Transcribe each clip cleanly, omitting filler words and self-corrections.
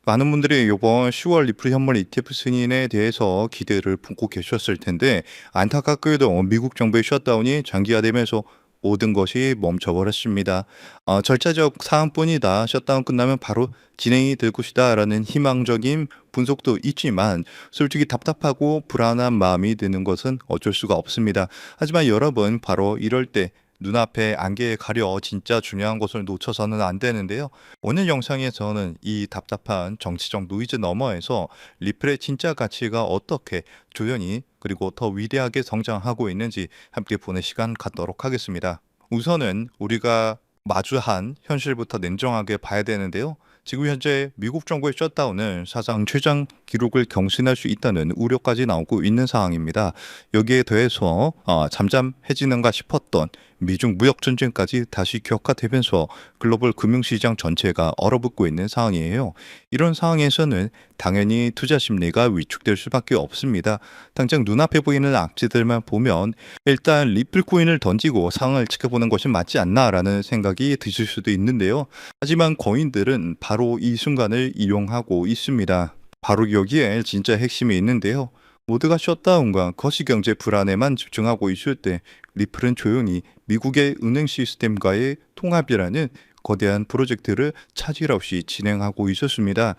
많은 분들이 이번 10월 리플 현물 ETF 승인에 대해서 기대를 품고 계셨을 텐데 안타깝게도 미국 정부의 셧다운이 장기화되면서 모든 것이 멈춰버렸습니다. 절차적 사항뿐이다. 셧다운 끝나면 바로 진행이 될 것이다라는 희망적인 분석도 있지만 솔직히 답답하고 불안한 마음이 드는 것은 어쩔 수가 없습니다. 하지만 여러분 바로 이럴 때 눈앞에 안개에 가려 진짜 중요한 것을 놓쳐서는 안 되는데요. 오늘 영상에서는 이 답답한 정치적 노이즈 너머에서 리플의 진짜 가치가 어떻게 조연히 그리고 더 위대하게 성장하고 있는지 함께 보는 시간 갖도록 하겠습니다. 우선은 우리가 마주한 현실부터 냉정하게 봐야 되는데요. 지금 현재 미국 정부의 셧다운은 사상 최장 기록을 경신할 수 있다는 우려까지 나오고 있는 상황입니다. 여기에 더해서 잠잠해지는가 싶었던 미중 무역 전쟁까지 다시 격화되면서 글로벌 금융시장 전체가 얼어붙고 있는 상황이에요. 이런 상황에서는 당연히 투자 심리가 위축될 수밖에 없습니다. 당장 눈앞에 보이는 악재들만 보면 일단 리플 코인을 던지고 상황을 지켜보는 것이 맞지 않나라는 생각이 드실 수도 있는데요. 하지만 거인들은 바로 이 순간을 이용하고 있습니다. 바로 여기에 진짜 핵심이 있는데요. 모두가 셧다운과 거시경제 불안에만 집중하고 있을 때 리플은 조용히 미국의 은행 시스템과의 통합이라는 거대한 프로젝트를 차질 없이 진행하고 있었습니다.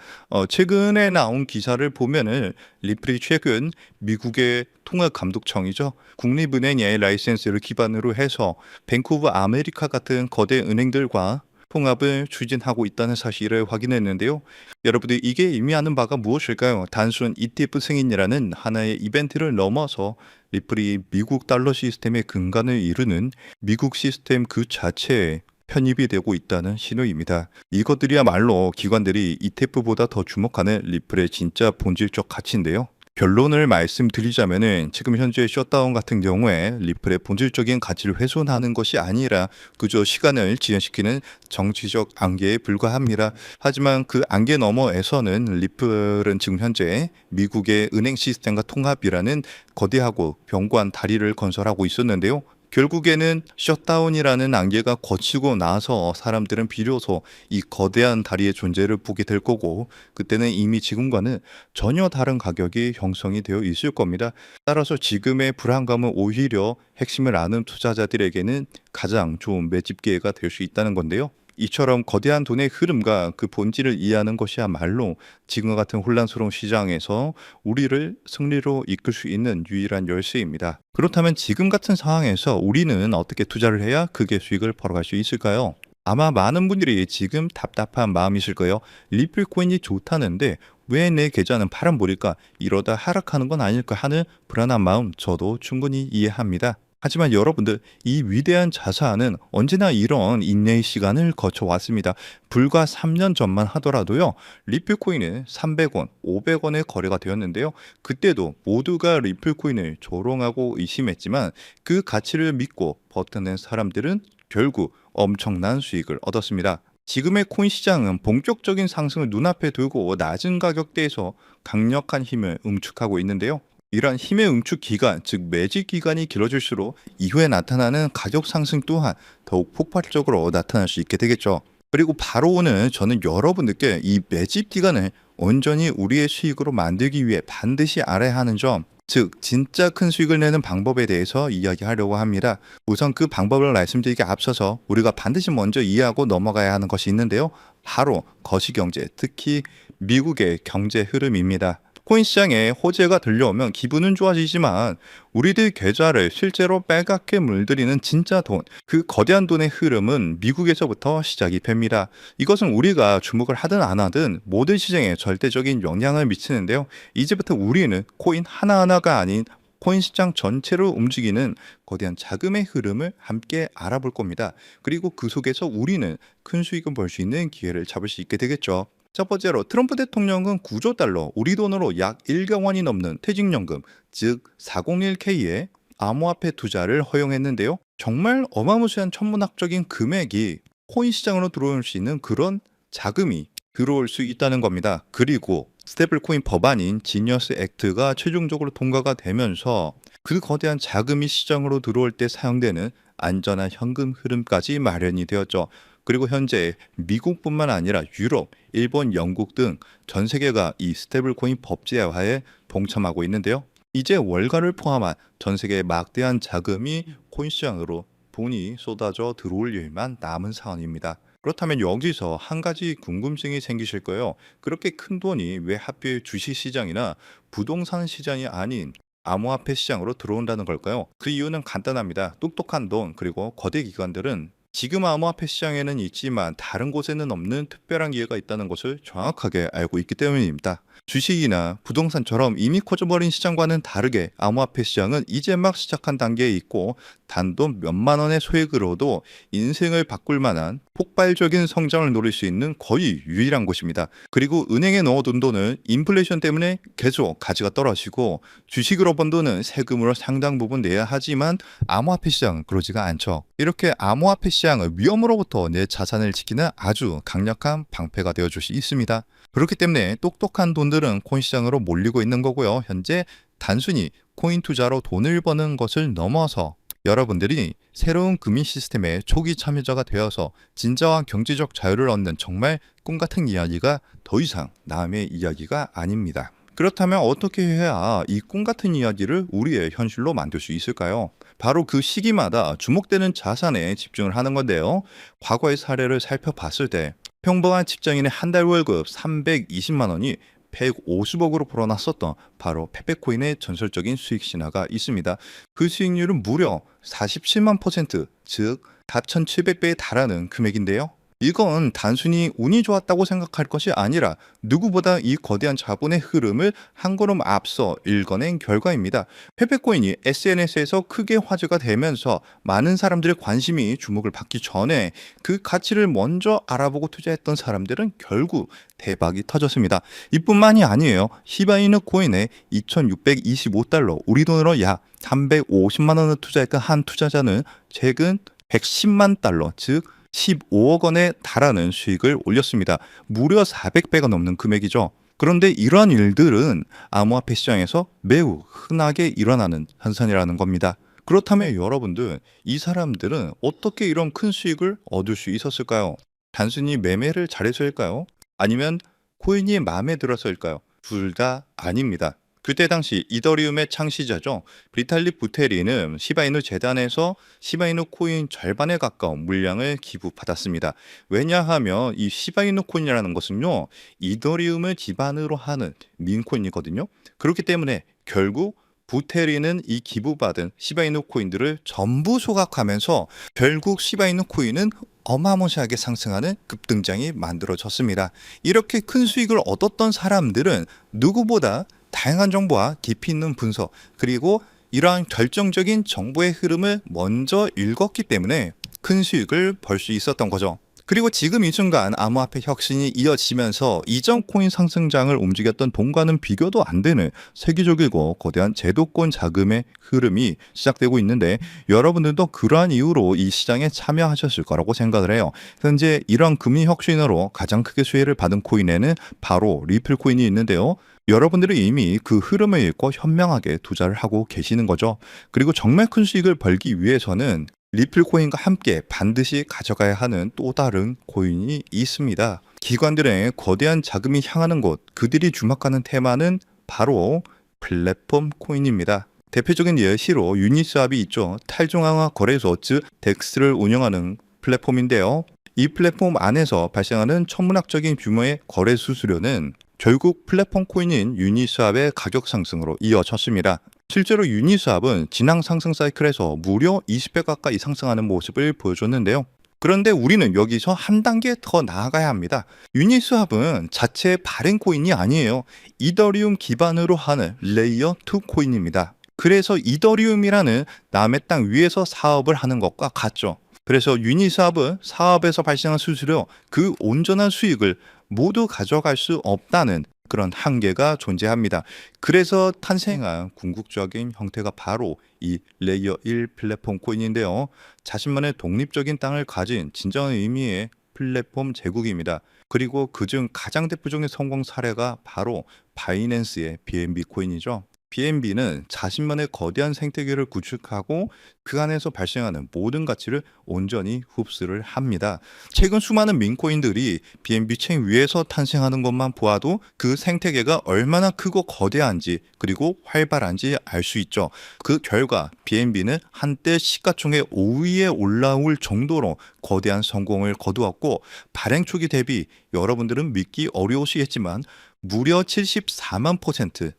최근에 나온 기사를 보면은 리플이 최근 미국의 통합감독청이죠. 국립은행의 라이센스를 기반으로 해서 뱅크 오브 아메리카 같은 거대 은행들과 통합을 추진하고 있다는 사실을 확인했는데요. 여러분들 이게 의미하는 바가 무엇일까요? 단순 ETF 승인이라는 하나의 이벤트를 넘어서 리플이 미국 달러 시스템의 근간을 이루는 미국 시스템 그 자체에 편입이 되고 있다는 신호입니다. 이것들이야말로 기관들이 ETF보다 더 주목하는 리플의 진짜 본질적 가치인데요. 결론을 말씀드리자면은 지금 현재 셧다운 같은 경우에 리플의 본질적인 가치를 훼손하는 것이 아니라 그저 시간을 지연시키는 정치적 안개에 불과합니다. 하지만 그 안개 너머에서는 리플은 지금 현재 미국의 은행 시스템과 통합이라는 거대하고 견고한 다리를 건설하고 있었는데요. 결국에는 셧다운이라는 안개가 거치고 나서 사람들은 비로소 이 거대한 다리의 존재를 보게 될 거고 그때는 이미 지금과는 전혀 다른 가격이 형성이 되어 있을 겁니다. 따라서 지금의 불안감은 오히려 핵심을 아는 투자자들에게는 가장 좋은 매집 기회가 될 수 있다는 건데요. 이처럼 거대한 돈의 흐름과 그 본질을 이해하는 것이야말로 지금과 같은 혼란스러운 시장에서 우리를 승리로 이끌 수 있는 유일한 열쇠입니다. 그렇다면 지금 같은 상황에서 우리는 어떻게 투자를 해야 크게 수익을 벌어갈 수 있을까요? 아마 많은 분들이 지금 답답한 마음이실 거예요. 리플 코인이 좋다는데 왜 내 계좌는 파란불일까? 이러다 하락하는 건 아닐까 하는 불안한 마음 저도 충분히 이해합니다. 하지만 여러분들 이 위대한 자산은 언제나 이런 인내의 시간을 거쳐왔습니다. 불과 3년 전만 하더라도요. 리플코인은 300원, 500원에 거래가 되었는데요. 그때도 모두가 리플코인을 조롱하고 의심했지만 그 가치를 믿고 버텨낸 사람들은 결국 엄청난 수익을 얻었습니다. 지금의 코인 시장은 본격적인 상승을 눈앞에 두고 낮은 가격대에서 강력한 힘을 응축하고 있는데요. 이러한 힘의 응축 기간, 즉 매집 기간이 길어질수록 이후에 나타나는 가격 상승 또한 더욱 폭발적으로 나타날 수 있게 되겠죠. 그리고 바로 오늘 저는 여러분들께 이 매집 기간을 온전히 우리의 수익으로 만들기 위해 반드시 알아야 하는 점, 즉 진짜 큰 수익을 내는 방법에 대해서 이야기하려고 합니다. 우선 그 방법을 말씀드리기 앞서서 우리가 반드시 먼저 이해하고 넘어가야 하는 것이 있는데요. 바로 거시경제, 특히 미국의 경제 흐름입니다. 코인 시장에 호재가 들려오면 기분은 좋아지지만 우리들 계좌를 실제로 빨갛게 물들이는 진짜 돈, 그 거대한 돈의 흐름은 미국에서부터 시작이 됩니다. 이것은 우리가 주목을 하든 안 하든 모든 시장에 절대적인 영향을 미치는데요. 이제부터 우리는 코인 하나하나가 아닌 코인 시장 전체를 움직이는 거대한 자금의 흐름을 함께 알아볼 겁니다. 그리고 그 속에서 우리는 큰 수익을 벌 수 있는 기회를 잡을 수 있게 되겠죠. 첫 번째로 트럼프 대통령은 9조 달러, 우리 돈으로 약 1조 원이 넘는 퇴직연금, 즉 401k의 암호화폐 투자를 허용했는데요. 정말 어마무시한 천문학적인 금액이 코인 시장으로 들어올 수 있는 그런 자금이 들어올 수 있다는 겁니다. 그리고 스테이블 코인 법안인 지니어스 액트가 최종적으로 통과가 되면서 그 거대한 자금이 시장으로 들어올 때 사용되는 안전한 현금 흐름까지 마련이 되었죠. 그리고 현재 미국뿐만 아니라 유럽, 일본, 영국 등 전 세계가 이 스테이블 코인 법제화에 동참하고 있는데요. 이제 월가를 포함한 전 세계의 막대한 자금이 코인 시장으로 돈이 쏟아져 들어올 일만 남은 상황입니다. 그렇다면 여기서 한 가지 궁금증이 생기실 거예요. 그렇게 큰 돈이 왜 하필 주식 시장이나 부동산 시장이 아닌 암호화폐 시장으로 들어온다는 걸까요? 그 이유는 간단합니다. 똑똑한 돈, 그리고 거대 기관들은 지금 암호화폐 시장에는 있지만 다른 곳에는 없는 특별한 기회가 있다는 것을 정확하게 알고 있기 때문입니다. 주식이나 부동산처럼 이미 커져버린 시장과는 다르게 암호화폐 시장은 이제 막 시작한 단계에 있고, 단돈 몇만 원의 소액으로도 인생을 바꿀 만한 폭발적인 성장을 노릴 수 있는 거의 유일한 곳입니다. 그리고 은행에 넣어둔 돈은 인플레이션 때문에 계속 가치가 떨어지고, 주식으로 번 돈은 세금으로 상당 부분 내야 하지만 암호화폐 시장은 그러지가 않죠. 이렇게 암호화폐 시장은 위험으로부터 내 자산을 지키는 아주 강력한 방패가 되어줄 수 있습니다. 그렇기 때문에 똑똑한 돈들은 코인 시장으로 몰리고 있는 거고요. 현재 단순히 코인 투자로 돈을 버는 것을 넘어서 여러분들이 새로운 금융 시스템의 초기 참여자가 되어서 진정한 경제적 자유를 얻는 정말 꿈같은 이야기가 더 이상 남의 이야기가 아닙니다. 그렇다면 어떻게 해야 이 꿈같은 이야기를 우리의 현실로 만들 수 있을까요? 바로 그 시기마다 주목되는 자산에 집중을 하는 건데요. 과거의 사례를 살펴봤을 때 평범한 직장인의 한 달 월급 320만 원이 150억으로 불어났었던 바로 페페코인의 전설적인 수익 신화가 있습니다. 그 수익률은 무려 47만 %, 즉 4,700배에 달하는 금액인데요. 이건 단순히 운이 좋았다고 생각할 것이 아니라 누구보다 이 거대한 자본의 흐름을 한 걸음 앞서 읽어낸 결과입니다. 페페코인이 SNS에서 크게 화제가 되면서 많은 사람들의 관심이 주목을 받기 전에 그 가치를 먼저 알아보고 투자했던 사람들은 결국 대박이 터졌습니다. 이뿐만이 아니에요. 시바이누 코인에 2,625달러, 우리 돈으로 약 350만 원을 투자했던 한 투자자는 최근 110만 달러, 즉 15억 원에 달하는 수익을 올렸습니다. 무려 400배가 넘는 금액이죠. 그런데 이러한 일들은 암호화폐 시장에서 매우 흔하게 일어나는 현상이라는 겁니다. 그렇다면 여러분들, 이 사람들은 어떻게 이런 큰 수익을 얻을 수 있었을까요? 단순히 매매를 잘해서일까요? 아니면 코인이 마음에 들어서일까요? 둘 다 아닙니다. 그때 당시 이더리움의 창시자죠. 비탈릭 부테린은 시바이누 재단에서 시바이누 코인 절반에 가까운 물량을 기부받았습니다. 왜냐하면 이 시바이누 코인이라는 것은요, 이더리움을 기반으로 하는 민코인이거든요. 그렇기 때문에 결국 부테린은 이 기부받은 시바이누 코인들을 전부 소각하면서 결국 시바이누 코인은 어마무시하게 상승하는 급등장이 만들어졌습니다. 이렇게 큰 수익을 얻었던 사람들은 누구보다 다양한 정보와 깊이 있는 분석, 그리고 이러한 결정적인 정보의 흐름을 먼저 읽었기 때문에 큰 수익을 벌 수 있었던 거죠. 그리고 지금 이 순간 암호화폐 혁신이 이어지면서 이전 코인 상승장을 움직였던 돈과는 비교도 안 되는 세계적이고 거대한 제도권 자금의 흐름이 시작되고 있는데, 여러분들도 그러한 이유로 이 시장에 참여하셨을 거라고 생각을 해요. 현재 이러한 금융 혁신으로 가장 크게 수혜를 받은 코인에는 바로 리플 코인이 있는데요. 여러분들은 이미 그 흐름을 읽고 현명하게 투자를 하고 계시는 거죠. 그리고 정말 큰 수익을 벌기 위해서는 리플 코인과 함께 반드시 가져가야 하는 또 다른 코인이 있습니다. 기관들의 거대한 자금이 향하는 곳, 그들이 주목하는 테마는 바로 플랫폼 코인입니다. 대표적인 예시로 유니스왑이 있죠. 탈중앙화 거래소, 즉 덱스를 운영하는 플랫폼인데요. 이 플랫폼 안에서 발생하는 천문학적인 규모의 거래 수수료는 결국 플랫폼 코인인 유니스왑의 가격 상승으로 이어졌습니다. 실제로 유니스왑은 지난 상승 사이클에서 무려 20배 가까이 상승하는 모습을 보여줬는데요. 그런데 우리는 여기서 한 단계 더 나아가야 합니다. 유니스왑은 자체 발행 코인이 아니에요. 이더리움 기반으로 하는 레이어 2 코인입니다. 그래서 이더리움이라는 남의 땅 위에서 사업을 하는 것과 같죠. 그래서 유니스왑은 사업에서 발생한 수수료, 그 온전한 수익을 모두 가져갈 수 없다는 그런 한계가 존재합니다. 그래서 탄생한 궁극적인 형태가 바로 이 레이어 1 플랫폼 코인인데요. 자신만의 독립적인 땅을 가진 진정한 의미의 플랫폼 제국입니다. 그리고 그중 가장 대표적인 성공 사례가 바로 바이낸스의 BNB 코인이죠. BNB는 자신만의 거대한 생태계를 구축하고 그 안에서 발생하는 모든 가치를 온전히 흡수를 합니다. 최근 수많은 민코인들이 BNB 체인 위에서 탄생하는 것만 보아도 그 생태계가 얼마나 크고 거대한지 그리고 활발한지 알 수 있죠. 그 결과 BNB는 한때 시가총액 5위에 올라올 정도로 거대한 성공을 거두었고, 발행 초기 대비 여러분들은 믿기 어려우시겠지만 무려 74만 퍼센트,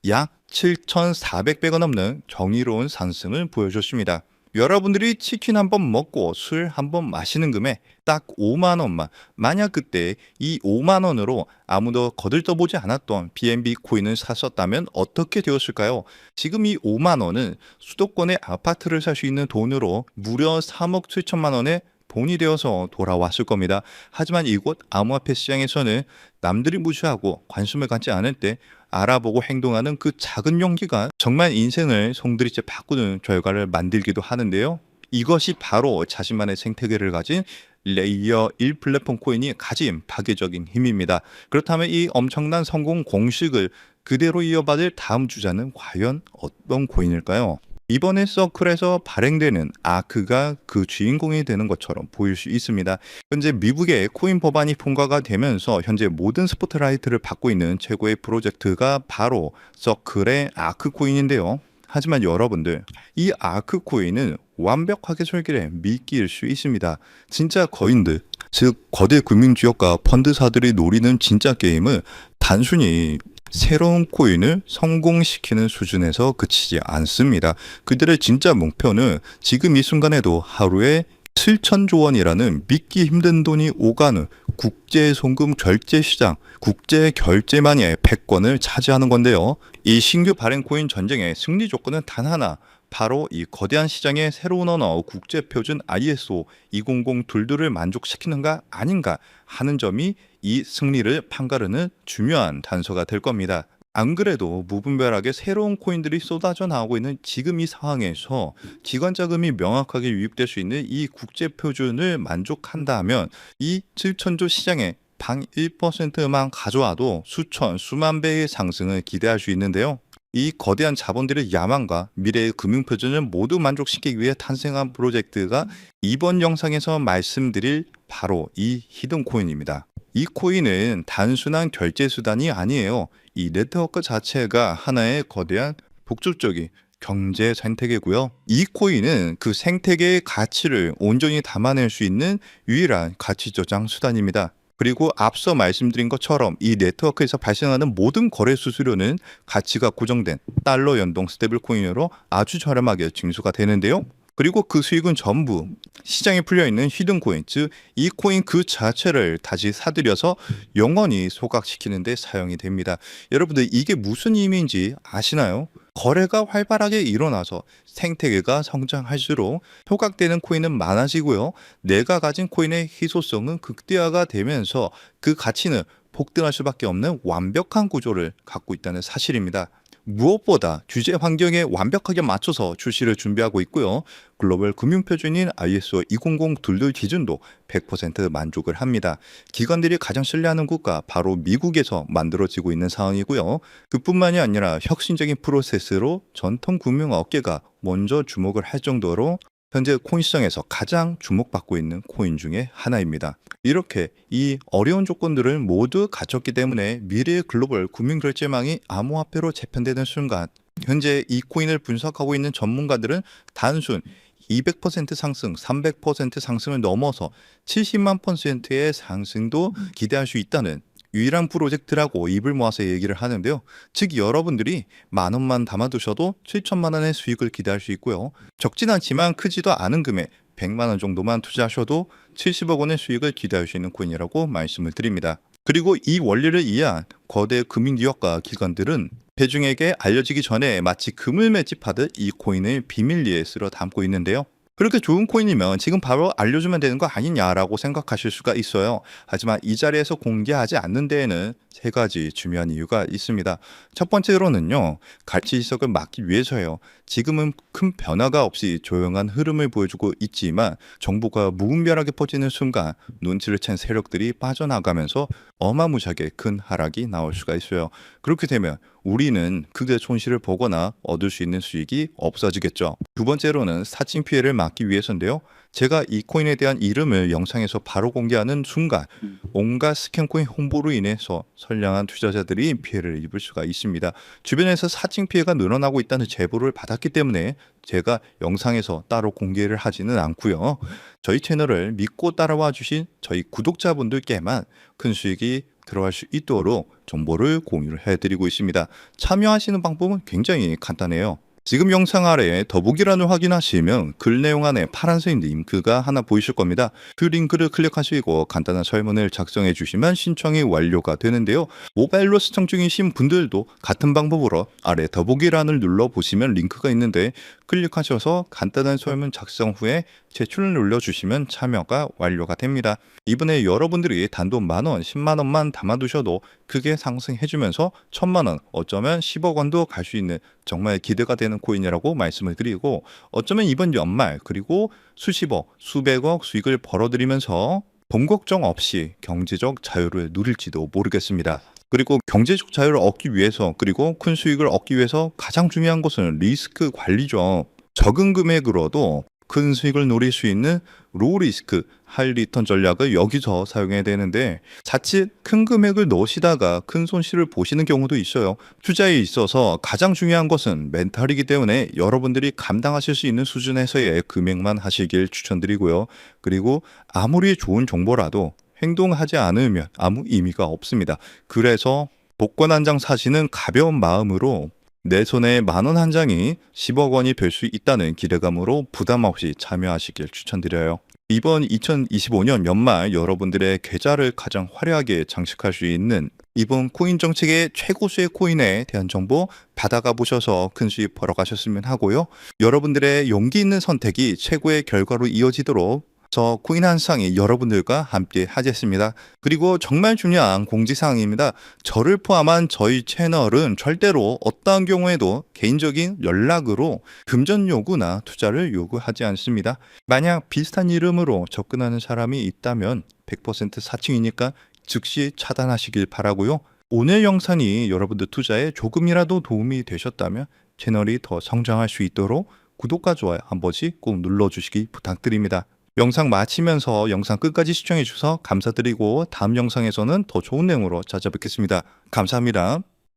약 7,400배가 넘는 정의로운 상승을 보여줬습니다. 여러분들이 치킨 한 번 먹고 술 한 번 마시는 금에 딱 5만 원만, 만약 그때 이 5만 원으로 아무도 거들떠보지 않았던 BNB 코인을 샀었다면 어떻게 되었을까요? 지금 이 5만 원은 수도권의 아파트를 살 수 있는 돈으로 무려 3억 7천만 원의 본이 되어서 돌아왔을 겁니다. 하지만 이곳 암호화폐 시장에서는 남들이 무시하고 관심을 갖지 않을 때 알아보고 행동하는 그 작은 용기가 정말 인생을 송두리째 바꾸는 결과를 만들기도 하는데요. 이것이 바로 자신만의 생태계를 가진 레이어 1 플랫폼 코인이 가진 파괴적인 힘입니다. 그렇다면 이 엄청난 성공 공식을 그대로 이어받을 다음 주자는 과연 어떤 코인일까요? 이번에 서클에서 발행되는 아크가 그 주인공이 되는 것처럼 보일 수 있습니다. 현재 미국의 코인 법안이 통과가 되면서 현재 모든 스포트라이트를 받고 있는 최고의 프로젝트가 바로 서클의 아크 코인인데요. 하지만 여러분들, 이 아크 코인은 완벽하게 설계된 미끼일 수 있습니다. 진짜 거인들, 즉 거대 금융지역과 펀드사들이 노리는 진짜 게임은 단순히 새로운 코인을 성공시키는 수준에서 그치지 않습니다. 그들의 진짜 목표는 지금 이 순간에도 하루에 7천조 원이라는 믿기 힘든 돈이 오가는 국제 송금 결제 시장, 국제 결제만의 패권을 차지하는 건데요. 이 신규 발행 코인 전쟁의 승리 조건은 단 하나, 바로 이 거대한 시장의 새로운 언어 국제 표준 ISO 20022를 만족시키는가 아닌가 하는 점이 이 승리를 판가르는 중요한 단서가 될 겁니다. 안 그래도 무분별하게 새로운 코인들이 쏟아져 나오고 있는 지금 이 상황에서 기관 자금이 명확하게 유입될 수 있는 이 국제 표준을 만족한다면 이 7천조 시장에 방 1%만 가져와도 수천, 수만 배의 상승을 기대할 수 있는데요. 이 거대한 자본들의 야망과 미래의 금융 표준을 모두 만족시키기 위해 탄생한 프로젝트가 이번 영상에서 말씀드릴 바로 이 히든 코인입니다. 이 코인은 단순한 결제 수단이 아니에요. 이 네트워크 자체가 하나의 거대한 복잡적인 경제 생태계고요. 이 코인은 그 생태계의 가치를 온전히 담아낼 수 있는 유일한 가치 저장 수단입니다. 그리고 앞서 말씀드린 것처럼 이 네트워크에서 발생하는 모든 거래 수수료는 가치가 고정된 달러 연동 스테이블 코인으로 아주 저렴하게 징수가 되는데요. 그리고 그 수익은 전부 시장에 풀려있는 히든 코인, 즉 이 코인 그 자체를 다시 사들여서 영원히 소각시키는 데 사용이 됩니다. 여러분들, 이게 무슨 의미인지 아시나요? 거래가 활발하게 일어나서 생태계가 성장할수록 소각되는 코인은 많아지고요. 내가 가진 코인의 희소성은 극대화가 되면서 그 가치는 폭등할 수밖에 없는 완벽한 구조를 갖고 있다는 사실입니다. 무엇보다 규제 환경에 완벽하게 맞춰서 출시를 준비하고 있고요. 글로벌 금융표준인 ISO 20022 기준도 100% 만족을 합니다. 기관들이 가장 신뢰하는 국가 바로 미국에서 만들어지고 있는 상황이고요. 그뿐만이 아니라 혁신적인 프로세스로 전통 금융업계가 먼저 주목을 할 정도로 현재 코인 시장에서 가장 주목받고 있는 코인 중에 하나입니다. 이렇게 이 어려운 조건들을 모두 갖췄기 때문에 미래의 글로벌 금융결제망이 암호화폐로 재편되는 순간, 현재 이 코인을 분석하고 있는 전문가들은 단순 200% 상승, 300% 상승을 넘어서 70만 퍼센트의 상승도 기대할 수 있다는 유일한 프로젝트라고 입을 모아서 얘기를 하는데요. 즉 여러분들이 만 원만 담아두셔도 7천만 원의 수익을 기대할 수 있고요. 적진 않지만 크지도 않은 금액 100만 원 정도만 투자하셔도 70억 원의 수익을 기대할 수 있는 코인이라고 말씀을 드립니다. 그리고 이 원리를 이해한 거대 금융기업과 기관들은 대중에게 알려지기 전에 마치 금을 매집하듯 이 코인을 비밀리에 쓸어 담고 있는데요. 그렇게 좋은 코인이면 지금 바로 알려주면 되는 거 아니냐라고 생각하실 수가 있어요. 하지만 이 자리에서 공개하지 않는 데에는 세 가지 중요한 이유가 있습니다. 첫 번째로는요, 가치 희석을 막기 위해서예요. 지금은 큰 변화가 없이 조용한 흐름을 보여주고 있지만 정보가 무분별하게 퍼지는 순간 눈치를 챈 세력들이 빠져나가면서 어마무시하게 큰 하락이 나올 수가 있어요. 그렇게 되면 우리는 크게 손실을 보거나 얻을 수 있는 수익이 없어지겠죠. 두 번째로는 사칭 피해를 막기 위해서인데요. 제가 이 코인에 대한 이름을 영상에서 바로 공개하는 순간 온갖 스캔코인 홍보로 인해서 선량한 투자자들이 피해를 입을 수가 있습니다. 주변에서 사칭 피해가 늘어나고 있다는 제보를 받았기 때문에 제가 영상에서 따로 공개를 하지는 않고요. 저희 채널을 믿고 따라와 주신 저희 구독자분들께만 큰 수익이 들어갈 수 있도록 정보를 공유를 해드리고 있습니다. 참여하시는 방법은 굉장히 간단해요. 지금 영상 아래에 더보기란을 확인하시면 글 내용 안에 파란색 링크가 하나 보이실 겁니다. 그 링크를 클릭하시고 간단한 설문을 작성해 주시면 신청이 완료가 되는데요. 모바일로 시청 중이신 분들도 같은 방법으로 아래 더보기란을 눌러보시면 링크가 있는데 클릭하셔서 간단한 설문 작성 후에 제출을 눌러주시면 참여가 완료가 됩니다. 이번에 여러분들이 단돈 만원, 10만원만 담아두셔도 크게 상승해주면서 1000만원, 어쩌면 10억 원도 갈 수 있는 정말 기대가 되는 코인이라고 말씀을 드리고, 어쩌면 이번 연말 그리고 수십억, 수백억 수익을 벌어들이면서 돈 걱정 없이 경제적 자유를 누릴지도 모르겠습니다. 그리고 경제적 자유를 얻기 위해서, 그리고 큰 수익을 얻기 위해서 가장 중요한 것은 리스크 관리죠. 적은 금액으로도 큰 수익을 노릴 수 있는 로우 리스크, 하이 리턴 전략을 여기서 사용해야 되는데, 자칫 큰 금액을 넣으시다가 큰 손실을 보시는 경우도 있어요. 투자에 있어서 가장 중요한 것은 멘탈이기 때문에 여러분들이 감당하실 수 있는 수준에서의 금액만 하시길 추천드리고요. 그리고 아무리 좋은 정보라도 행동하지 않으면 아무 의미가 없습니다. 그래서 복권 한 장 사시는 가벼운 마음으로 내 손에 만원 한 장이 10억 원이 될 수 있다는 기대감으로 부담 없이 참여하시길 추천드려요. 이번 2025년 연말 여러분들의 계좌를 가장 화려하게 장식할 수 있는 이번 코인 정책의 최고 수익 코인에 대한 정보 받아가 보셔서 큰 수익 벌어가셨으면 하고요. 여러분들의 용기 있는 선택이 최고의 결과로 이어지도록 저 코인 한 쌍이 여러분들과 함께 하겠습니다. 그리고 정말 중요한 공지사항입니다. 저를 포함한 저희 채널은 절대로 어떠한 경우에도 개인적인 연락으로 금전 요구나 투자를 요구하지 않습니다. 만약 비슷한 이름으로 접근하는 사람이 있다면 100% 사칭이니까 즉시 차단하시길 바라고요. 오늘 영상이 여러분들 투자에 조금이라도 도움이 되셨다면 채널이 더 성장할 수 있도록 구독과 좋아요 한 번씩 꼭 눌러주시기 부탁드립니다. 영상 마치면서 영상 끝까지 시청해 주셔서 감사드리고 다음 영상에서는 더 좋은 내용으로 찾아뵙겠습니다. 감사합니다.